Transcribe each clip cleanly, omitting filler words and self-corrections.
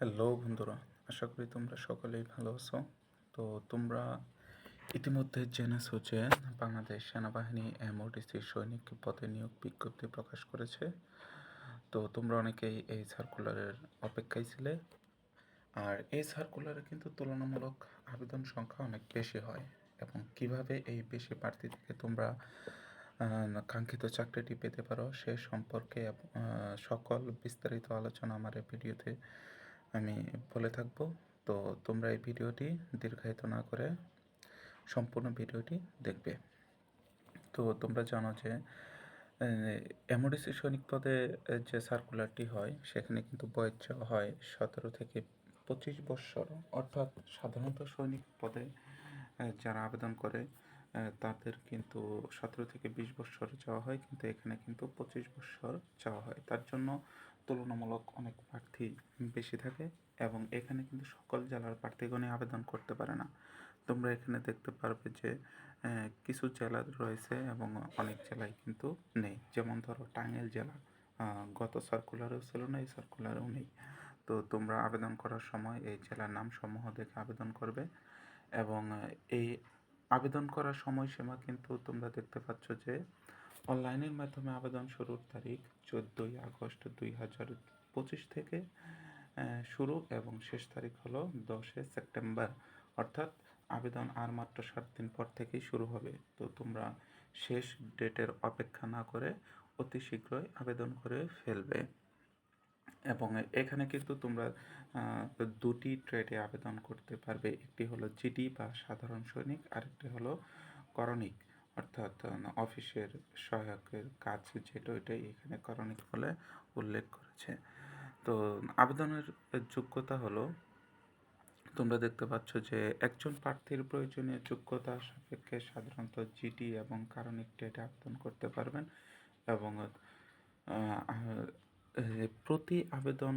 Hello বন্ধুরা, আশা করি তোমরা সকলেই ভালো আছো। তো তোমরা ইতিমধ্যে জেনেছো যে বাংলাদেশ সেনাবাহিনী এমওডিসি সৈনিক পদে নিয়োগ বিজ্ঞপ্তি প্রকাশ করেছে। তো তোমরা অনেকেই এই সার্কুলারের অপেক্ষায় ছিলে। আর এই সার্কুলারে কিন্তু তুলনামূলক আবেদন সংখ্যা অনেক বেশি হয়, এবং কিভাবে এই বেশি প্রার্থী থেকে তোমরা কাঙ্ক্ষিত চাকরিটি পেতে পারো সে সম্পর্কে সকল বিস্তারিত আলোচনা আমার এই ভিডিওতে আমি বলে থাকবো। তো তোমরা এই ভিডিওটি দীর্ঘায়িত না করে সম্পূর্ণ ভিডিওটি দেখবে। তো তোমরা জানো যে এমওডিসি সৈনিক পদে যে সার্কুলারটি হয় সেখানে কিন্তু বয়স চাওয়া হয় 17 থেকে 25 বৎসর। অর্থাৎ সাধারণত সৈনিক পদে যারা আবেদন করে তাদের কিন্তু 17 থেকে 20 বৎসর চাওয়া হয়, কিন্তু এখানে কিন্তু 25 বৎসর চাওয়া হয়। তার জন্য তুলনামূলক অনেক প্রার্থী বেশি থাকে, এবং এখানে কিন্তু সকল জেলার প্রার্থীগণই আবেদন করতে পারে না। তোমরা এখানে দেখতে পারবে যে কিছু জেলা রয়েছে এবং অনেক জেলায় কিন্তু নেই। যেমন ধরো টাঙ্গাইল জেলা গত সার্কুলারেও ছিল না, এই সার্কুলারেও নেই। তো তোমরা আবেদন করার সময় এই জেলার নাম সমূহ দেখে আবেদন করবে। এবং এই আবেদন করার সময়সীমা কিন্তু তোমরা দেখতে পাচ্ছ যে অনলাইনের মাধ্যমে আবেদন শুরুর তারিখ 14ই আগস্ট 2025 থেকে শুরু, এবং শেষ তারিখ হলো 10 সেপ্টেম্বর। অর্থাৎ আবেদন আর মাত্র 7 দিন পর থেকেই শুরু হবে। তো তোমরা শেষ ডেটের অপেক্ষা না করে অতি শীঘ্রই আবেদন করে ফেলবে। এবং এখানে কিন্তু তোমরা দুটি ট্রেডে আবেদন করতে পারবে। একটি হলো জিডি বা সাধারণ সৈনিক, আরেকটি হলো করণিক, অর্থাৎ অফিসের সহায়কের কাজ যেটা, ওইটাই এখানে করণিক বলে উল্লেখ করেছে। তো আবেদনের যোগ্যতা হলো, তোমরা দেখতে পাচ্ছ যে একজন প্রার্থীর প্রয়োজনীয় যোগ্যতা সাপেক্ষে সাধারণত জিডি এবং করণিক ট্রেডে আবেদন করতে পারবেন। এবং প্রতি আবেদন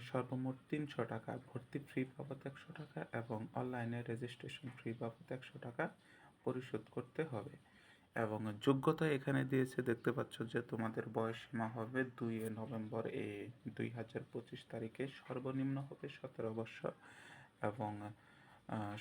সর্বমোট 300 টাকা, ভর্তি ফি বাবদ 100 টাকা এবং অনলাইনে রেজিস্ট্রেশন ফি বাবদ 100 টাকা পরিশোধ করতে হবে। এবং যোগ্যতা এখানে দিয়েছে, দেখতে পাচ্ছ যে তোমাদের বয়সসীমা হবে 2 নভেম্বর 2025 তারিখে, সর্বনিম্ন হবে 17 বছর এবং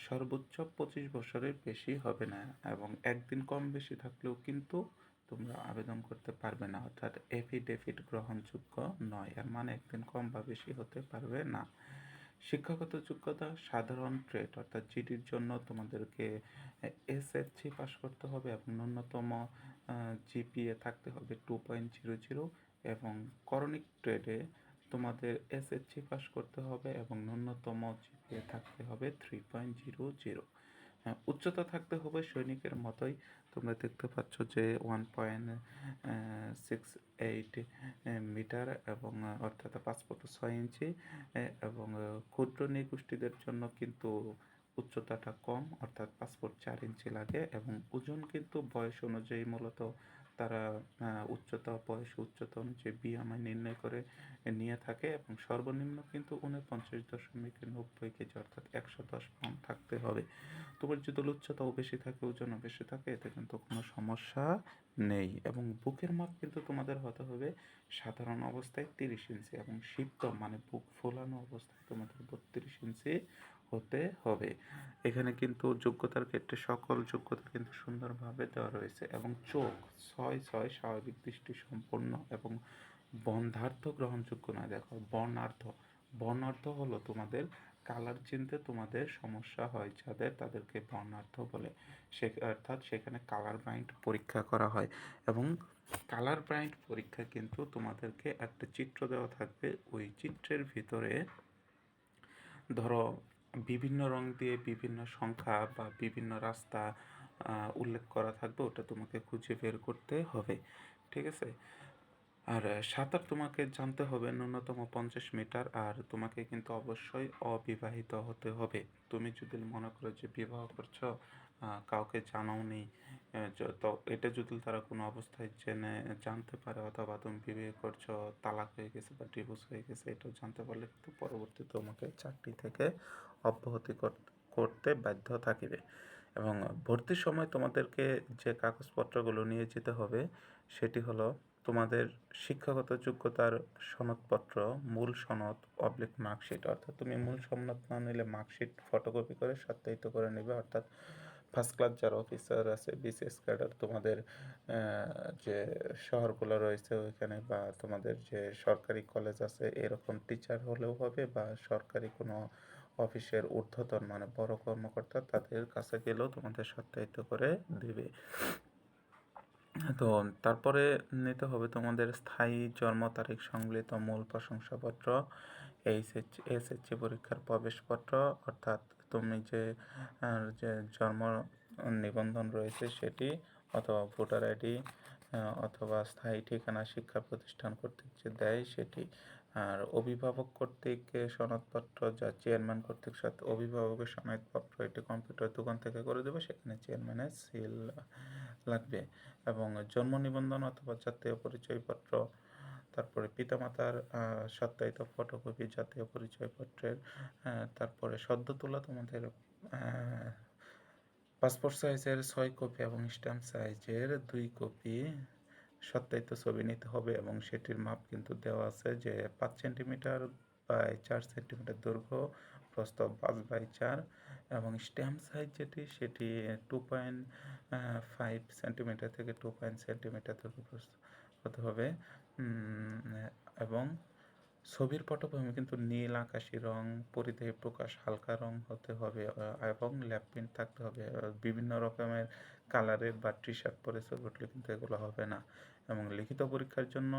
সর্বোচ্চ 25 বছরের বেশি হবে না। এবং একদিন কম বেশি থাকলেও কিন্তু তোমরা আবেদন করতে পারবে না, অর্থাৎ এফিডেভিট গ্রহণযোগ্য নয়। এর মানে একদিন কম বা বেশি হতে পারবে না। শিক্ষাগত যোগ্যতা সাধারণ ট্রেড অর্থাৎ জিডির জন্য তোমাদেরকে এসএসসি পাস করতে হবে এবং ন্যূনতম জিপিএ থাকতে হবে 2.00, এবং করণিক ট্রেডে তোমাদের এসএসসি পাস করতে হবে এবং ন্যূনতম জিপিএ থাকতে হবে 3.00। উচ্চতা থাকতে হবে সৈনিকের মতোই। তোমরা দেখতে পাচ্ছ যে 1.68 মিটার, এবং অর্থাৎ 5 ফুট 6 ইঞ্চি। এবং ক্ষুদ্র নৃগোষ্ঠীদের জন্য কিন্তু উচ্চতাটা কম, অর্থাৎ 5 ফুট 4 ইঞ্চি লাগে। এবং ওজন কিন্তু বয়স অনুযায়ী মূলত তারা উচ্চতা অনুযায়ী বিএমআই নির্ণয় করে নিয়ে থাকে। এবং সর্বনিম্ন কিন্তু 49.90 কেজি, অর্থাৎ 110 পাউন্ড থাকতে হবে। তোমার যদি উচ্চতাও বেশি থাকে, ওজনও বেশি থাকে, এতে কিন্তু কোনো সমস্যা নেই। এবং বুকের মাপ কিন্তু তোমাদের হতে হবে সাধারণ অবস্থায় 30 ইঞ্চি, এবং সিদ্ধ মানে বুক ফোলানো অবস্থায় তোমাদের 32 ইঞ্চি হতে হবে। এখানে কিন্তু যোগ্যতার ক্ষেত্রে সকল যোগ্যতা কিন্তু সুন্দরভাবে দেওয়া রয়েছে। এবং চোখ 6/6 স্বাভাবিক দৃষ্টি সম্পন্ন এবং বন্ধার্থ গ্রহণযোগ্য নয়। দেখো, বর্ণার্থ হলো তোমাদের কালার চিনতে তোমাদের সমস্যা হয় যাদের, তাদেরকে বর্ণার্থ বলে। অর্থাৎ সেখানে কালার ব্লাইন্ড পরীক্ষা করা হয়। এবং কালার ব্লাইন্ড পরীক্ষা কিন্তু তোমাদেরকে একটা চিত্র দেওয়া থাকবে, ওই চিত্রের ভিতরে ধরো বিভিন্ন রং দিয়ে বিভিন্ন সংখ্যা বা বিভিন্ন রাস্তা উল্লেখ করা থাকবে, ওটা তোমাকে খুঁজে বের করতে হবে। ঠিক আছে? আর সাঁতার তোমাকে জানতে হবে ন্যূনতম 50 মিটার। আর তোমাকে কিন্তু অবশ্যই অবিবাহিত হতে হবে। তুমি যদি মনে করো যে বিবাহ করছো, কাউকে জানাওনি, তো এটা যদি তারা কোনো অবস্থায় জানতে পারে, অথবা তুমি বিয়ে করছো, তালাক হয়ে গেছে বা ডিভোর্স হয়ে গেছে, এটাও জানতে পারলে কিন্তু পরবর্তী তোমাকে চাকরি থেকে অব্যাহতি করতে বাধ্য থাকিবে। এবং ভর্তির সময় তোমাদেরকে যে কাগজপত্রগুলো নিয়ে যেতে হবে সেটি হলো তোমাদের শিক্ষাগত যোগ্যতার সনদপত্র, মূল সনদ অবলিক মার্কশিট, অর্থাৎ তুমি মূল সনদ না নিলে মার্কশিট ফটোকপি করে সত্যায়িত করে নেবে। অর্থাৎ ফার্স্ট ক্লাস যারা অফিসার আছে, বিসিএস ক্যাডার, তোমাদের যে শহরগুলো রয়েছে ওইখানে, বা তোমাদের যে সরকারি কলেজ আছে এরকম টিচার হলেও হবে, বা সরকারি কোনো অফিসের ঊর্ধ্বতন মানে বড় কর্মকর্তা তাদের কাছে গেলেও তোমাদের সত্যায়িত করে দেবে। তো তারপরে নিতে হবে তোমাদের স্থায়ী জন্ম তারিখ সংবলিত মূল প্রশংসাপত্র, এসএসসি পরীক্ষার প্রবেশপত্র, অর্থাৎ তুমি যে জন্ম নিবন্ধন রয়েছে সেটি, অথবা ভোটার আইডি, অথবা স্থায়ী ঠিকানা শিক্ষা প্রতিষ্ঠান কর্তৃক যে দেয় সেটি। আর অভিভাবক কর্তৃক সনদপত্র, যা চেয়ারম্যান কর্তৃক সাথে অভিভাবকের সনদপত্র, এটি কম্পিউটার দোকান থেকে করে দেবে, সেখানে চেয়ারম্যানের সিল লাগবে। এবং জন্ম নিবন্ধন অথবা জাতীয় পরিচয়পত্র, তারপরে পিতামাতার সত্যায়িত ফটোকপি জাতীয় পরিচয়পত্রের, তারপরে সদ্য তোলা তোমাদের পাসপোর্ট সাইজের 6 কপি এবং স্ট্যাম্প সাইজের 2 কপি সত্যায়িত ছবি নিতে হবে, এবং সেটির মাপ কিন্তু দেওয়া আছে যে 5 সেন্টিমিটার বাই 4 সেন্টিমিটার দৈর্ঘ্য, প্রস্থ 5/4, এবং স্ট্যাম্প সাইজ যেটি সেটি 2.5 সেন্টিমিটার থেকে 2 সেন্টিমিটার দৈর্ঘ্য প্রস্থ হতে হবে। এবং ছবির পটভূমি কিন্তু নীল আকাশি রং, পরিধেয় প্রকাশ হালকা রং হতে হবে, এবং ল্যাব প্রিন্ট থাকতে হবে। বিভিন্ন রকমের কালারের বা টি শার্ট পরে ছবি উঠলে কিন্তু এগুলো হবে না। এবং লিখিত পরীক্ষার জন্য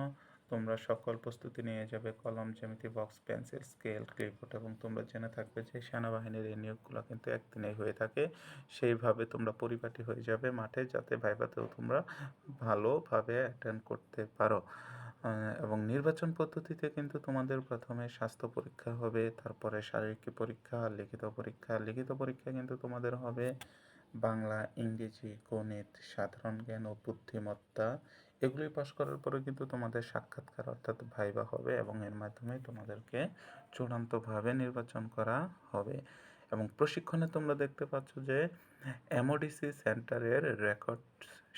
তোমরা সকল প্রস্তুতি নিয়ে যাবে: কলম, জ্যামিতি বক্স, পেন্সিল, স্কেল, ক্লিপবোর্ড। এবং তোমরা জেনে থাকবে যে সেনাবাহিনীর এই নিয়োগগুলো কিন্তু একদিনেই হয়ে থাকে। সেইভাবে তোমরা পরিপাটি হয়ে যাবে মাঠে, যাতে ভাইভাতেও তোমরা ভালোভাবে অ্যাটেন্ড করতে পারো। এবং নির্বাচন পদ্ধতিতে কিন্তু তোমাদের প্রথমে স্বাস্থ্য পরীক্ষা হবে, তারপরে শারীরিক পরীক্ষা, লিখিত পরীক্ষা। লিখিত পরীক্ষা কিন্তু তোমাদের হবে বাংলা, ইংরেজি, গণিত, সাধারণ জ্ঞান ও বুদ্ধিমত্তা। এগুলি পাস করার পরে কিন্তু তোমাদের সাক্ষাৎকার অর্থাৎ ভাইভা হবে, এবং এর মাধ্যমে তোমাদেরকে চূড়ান্তভাবে নির্বাচন করা হবে। এবং প্রশিক্ষণে তোমরা দেখতে পাচ্ছ যে এমওডিসি সেন্টারের রেকর্ড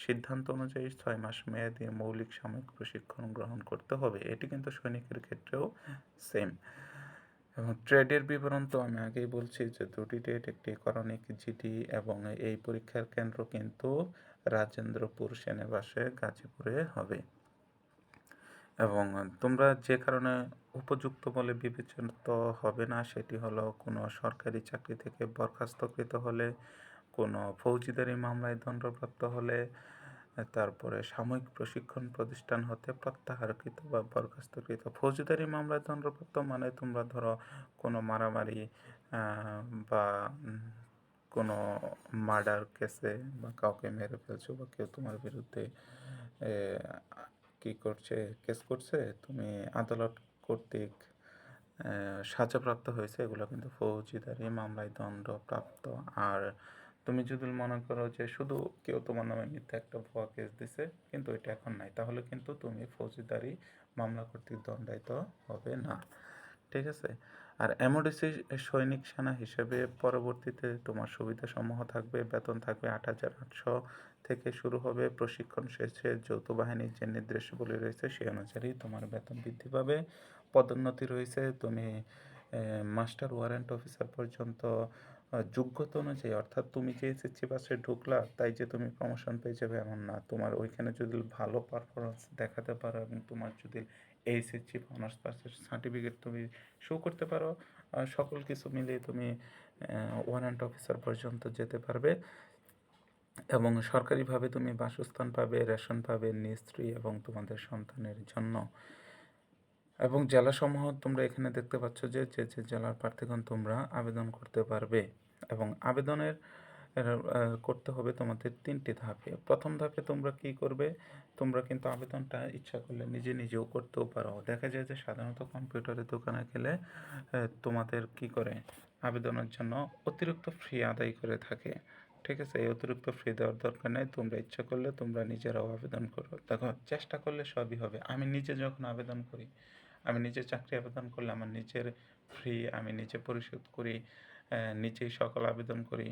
সিদ্ধান্ত অনুযায়ী 6 মাস মেয়াদী মৌলিক সাময়িক প্রশিক্ষণ গ্রহণ করতে হবে। এটি কিন্তু সৈনিকের ক্ষেত্রেও সেম। এবং ট্রেডের বিবরণ তো আমি আগেই বলছি যে 2টি ট্রেড, একটি করণিক জিডি, এবং এই পরীক্ষার কেন্দ্র কিন্তু রাজেন্দ্রপুর সেনাবাসে গাজীপুরে হবে। এবং তোমরা যে কারণে উপযুক্ত বলে বিবেচিত হবে না সেটি হলো কোনো সরকারি চাকরি থেকে বরখাস্তকৃত হলে, কোনো ফৌজদারি মামলায় দণ্ডপ্রাপ্ত হলে, তারপরে সাময়িক প্রশিক্ষণ প্রতিষ্ঠান হতে প্রত্যাহারকৃত বা বরখাস্তকৃত। ফৌজদারি মামলায় দণ্ডপ্রাপ্ত মানে তোমরা ধরো কোনো মারামারি বা কোনো মার্ডার কেসে বা কাউকে মেরে ফেলছো, বা কেউ তোমার বিরুদ্ধে কেস করছে, তুমি আদালত কর্তৃক সাজাপ্রাপ্ত হয়েছে, এগুলো কিন্তু ফৌজদারি মামলায় দণ্ডপ্রাপ্ত। আর তুমি যদি মনে করো যে শুধু কেউ তোমার নামে মিথ্যা একটা ভুয়া কেস দিছে, কিন্তু এটা এখন নাই, তাহলে কিন্তু তুমি ফৌজদারি মামলা কর্তৃক দণ্ডায়িত হবে না। ঠিক আছে। আর এমওডিসি সৈনিক সেনা হিসেবে পরবর্তীতে তোমার সুবিধাসমূহ থাকবে: বেতন থাকবে 8,800 থেকে শুরু হবে। প্রশিক্ষণ শেষে যৌথ বাহিনীর যে নির্দেশাবলী রয়েছে সেই অনুযায়ী তোমার বেতন বৃদ্ধি পাবে। পদোন্নতি রয়েছে, তুমি মাস্টার ওয়ারেন্ট অফিসার পর্যন্ত যোগ্যতা অনুযায়ী, অর্থাৎ তুমি যে এসএসসি পাসে ঢুকলা তাই যে তুমি প্রমোশন পেয়ে যাবে এমন না। তোমার ওইখানে যদি ভালো পারফরমেন্স দেখাতে পারো, এবং তোমার যদি এসএসসি অনার্স পাসের সার্টিফিকেট তুমি শো করতে পারো, সকল কিছু মিলিয়ে তুমি ওয়ারেন্ট অফিসার পর্যন্ত যেতে পারবে। এবং সরকারিভাবে তুমি বাসস্থান পাবে, রেশন পাবে নিজ স্ত্রী এবং তোমাদের সন্তানের জন্য। এবং জেলাসমূহ তোমরা এখানে দেখতে পাচ্ছ যে যে জেলার প্রার্থীগণ তোমরা আবেদন করতে পারবে। এবং আবেদনের করতে হবে তোমাদের 3টি ধাপে। প্রথম ধাপে তোমরা কি করবে? তোমরা কিন্তু আবেদনটা ইচ্ছা করলে নিজেও করতেও পারো। দেখা যায় যে সাধারণত কম্পিউটারের দোকানে গেলে তোমাদের কি করে, আবেদনের জন্য অতিরিক্ত ফি আদায় করে থাকে। ঠিক আছে, এই অতিরিক্ত ফি দেওয়ার দরকার নেই। তোমরা ইচ্ছা করলে তোমরা নিজেরাও আবেদন করো। দেখো, চেষ্টা করলে সবই হবে। আমি নিজে যখন আবেদন করি, আমি নিজে চাকরি আবেদন করলে আমার নিজের ফি আমি নিজে পরিশোধ করি, নিজেই সকল আবেদন করি।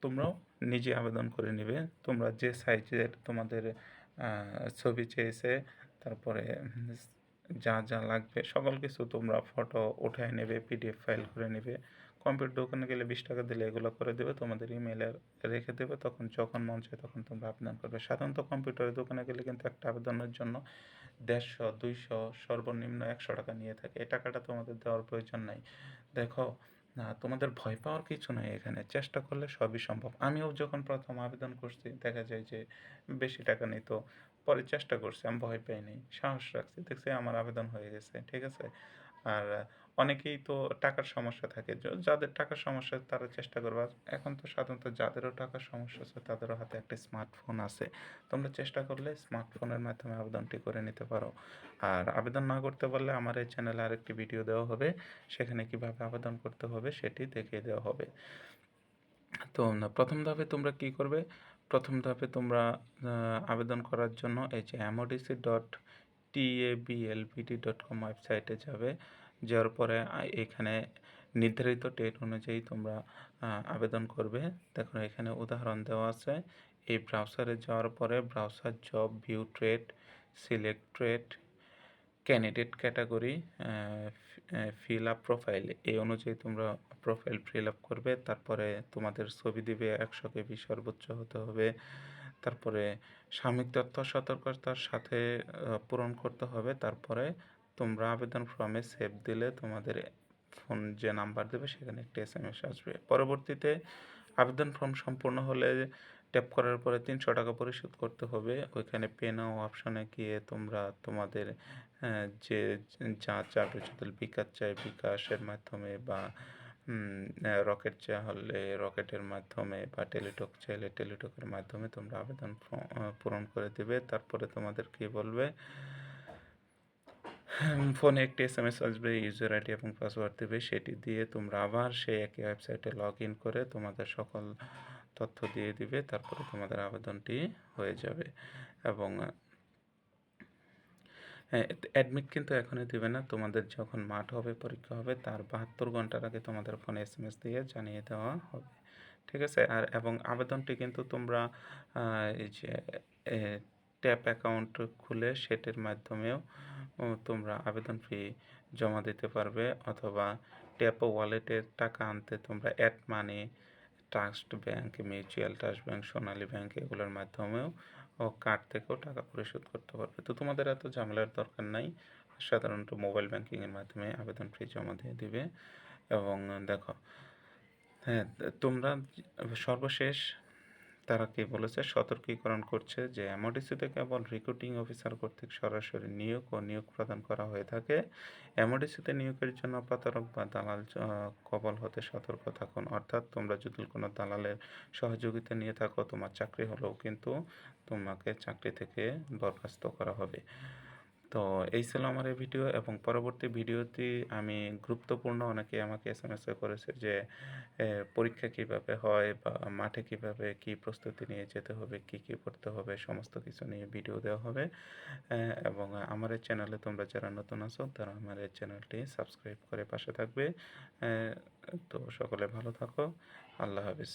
তোমরাও নিজে আবেদন করে নেবে। তোমরা যে সাইজের তোমাদের ছবি চেয়েছে, তারপরে যা, যা লাগবে সকল কিছু তোমরা ফটো উঠায় নেবে, পিডিএফ ফাইল করে নেবে। কম্পিউটার দোকানে গেলে ৳20 দিলে এগুলো করে দেবে, তোমাদের ইমেইলে রেখে দেবে। তখন যখন মন চায় তখন তোমরা আবেদন করবে। সাধারণত কম্পিউটারের দোকানে গেলে কিন্তু একটা আবেদনের জন্য 150, 200 সর্বনিম্ন ৳100 নিয়ে থাকে। এই টাকাটা তোমাদের দেওয়ার প্রয়োজন নাই। দেখো, তোমাদের ভয় পাওয়ার কিছু নাই এখানে। চেষ্টা করলে সবই সম্ভব। আমিও যখন ১ম আবেদন করছি দেখা যায় যে বেশি টাকা নিত। পরে চেষ্টা করছি, আমি ভয় পাই নাই। সাহস রাখছি। দেখছি আমার আবেদন হয়ে গেছে। ঠিক আছে? আর অনেকেই তো টাকার সমস্যা থাকে। যাদের টাকার সমস্যা তারা চেষ্টা করবে। আর এখন তো সাধারণত যাদেরও টাকার সমস্যা আছে তাদেরও হাতে একটা স্মার্টফোন আছে। তোমরা চেষ্টা করলে স্মার্টফোনের মাধ্যমে আবেদনটি করে নিতে পারো। আর আবেদন না করতে পারলে আমার এই চ্যানেলে আরেকটি ভিডিও দেওয়া হবে। সেখানে কিভাবে আবেদন করতে হবে সেটি দেখিয়ে দেওয়া হবে। তো ১ম ধাপে তোমরা কি করবে? ১ম ধাপে তোমরা আবেদন করার জন্য এই যে modc.tablpd.com ওয়েবসাইটে যাবে। যাওয়ার পরে এখানে নির্ধারিত ডেট অনুযায়ী তোমরা আবেদন করবে। দেখো এখানে উদাহরণ দেওয়া আছে। এই ব্রাউজারে যাওয়ার পরে browser job view trade, select trade, candidate category, fill up profile এই অনুযায়ী তোমরা প্রোফাইল ফিল আপ করবে। তারপরে তোমাদের ছবি দিবে ১০০ কেবি সর্বোচ্চ হতে হবে। তারপরে সাময়িক তথ্য সতর্কতার সাথে পূরণ করতে হবে। তারপরে তোমরা আবেদন ফর্মে সেভ দিলে তোমাদের ফোন যে নাম্বার দেবে সেখানে একটি এসএমএস আসবে। পরবর্তীতে আবেদন ফর্ম সম্পূর্ণ হলে ট্যাপ করার পরে ৳৩০০ পরিশোধ করতে হবে। ওইখানে পে নাও অপশনে গিয়ে তোমরা তোমাদের যে যা চাবে, যদি বিকাশ চায় বিকাশের মাধ্যমে বা রকেট চাওয়া হলে রকেটের মাধ্যমে বা টেলিটক চাইলে টেলিটকের মাধ্যমে তোমরা আবেদন পূরণ করে দেবে। তারপরে তোমাদের কি বলবে, ফোনে একটি এসএমএস আসবে, ইউজার আইডি এবং পাসওয়ার্ড দেবে। সেটি দিয়ে তোমরা আবার সেই একই ওয়েবসাইটে লগ ইন করে তোমাদের সকল তথ্য দিয়ে দিবে। তারপরে তোমাদের আবেদনটি হয়ে যাবে। এবং হ্যাঁ, অ্যাডমিট কিন্তু এখনই দিবে না। তোমাদের যখন মাঠ হবে, পরীক্ষা হবে তার ৭২ ঘন্টার আগে তোমাদের ফোনে এসএমএস দিয়ে জানিয়ে দেওয়া হবে। ঠিক আছে? আর এবং আবেদনটি কিন্তু তোমরা এই যে এ ট্যাপ অ্যাকাউন্ট খুলে সেটির মাধ্যমেও তোমরা আবেদন ফি জমা দিতে পারবে, অথবা ট্যাপ ওয়ালেটের টাকা আনতে তোমরা add money, Trust Bank, Mutual Trust Bank, Sonali Bank এগুলোর মাধ্যমেও কার্ড থেকেও টাকা পরিশোধ করতে পারবে। তো তোমাদের এত ঝামেলার দরকার নাই। সাধারণত মোবাইল ব্যাংকিংয়ের মাধ্যমে আবেদন ফি জমা দিয়ে দিবে। এবং দেখো, হ্যাঁ, তোমরা সর্বশেষ তারা কি বলেছে, সতর্কীকরণ করছে যে এমওডিসিতে কেবল রিক্রুটিং অফিসার কর্তৃক সরাসরি নিয়োগ ও নিয়োগ প্রদান করা হয়ে থাকে। এমওডিসিতে নিয়োগের জন্য প্রতারক বা দালাল কবল হতে সতর্ক থাকুন। অর্থাৎ তোমরা যদি কোনো দালালের সহযোগিতা নিয়ে থাকো, তোমার চাকরি হলেও কিন্তু তোমাকে চাকরি থেকে বরখাস্ত করা হবে। তো এই ছিল আমার এই ভিডিও, এবং পরবর্তী ভিডিওটি আমি গুরুত্বপূর্ণ, অনেকে আমাকে এসএমএস করেছে যে পরীক্ষা কিভাবে হয় বা মাঠে কিভাবে কি প্রস্তুতি নিয়ে যেতে হবে, কি, কি করতে হবে সমস্ত কিছু নিয়ে ভিডিও দেওয়া হবে। এবং আমার এই চ্যানেলে তোমরা যারা নতুন আছো তারা আমার এই চ্যানেলটি সাবস্ক্রাইব করে পাশে থাকবে। তো সকলে ভালো থাকো। আল্লাহ হাফেজ।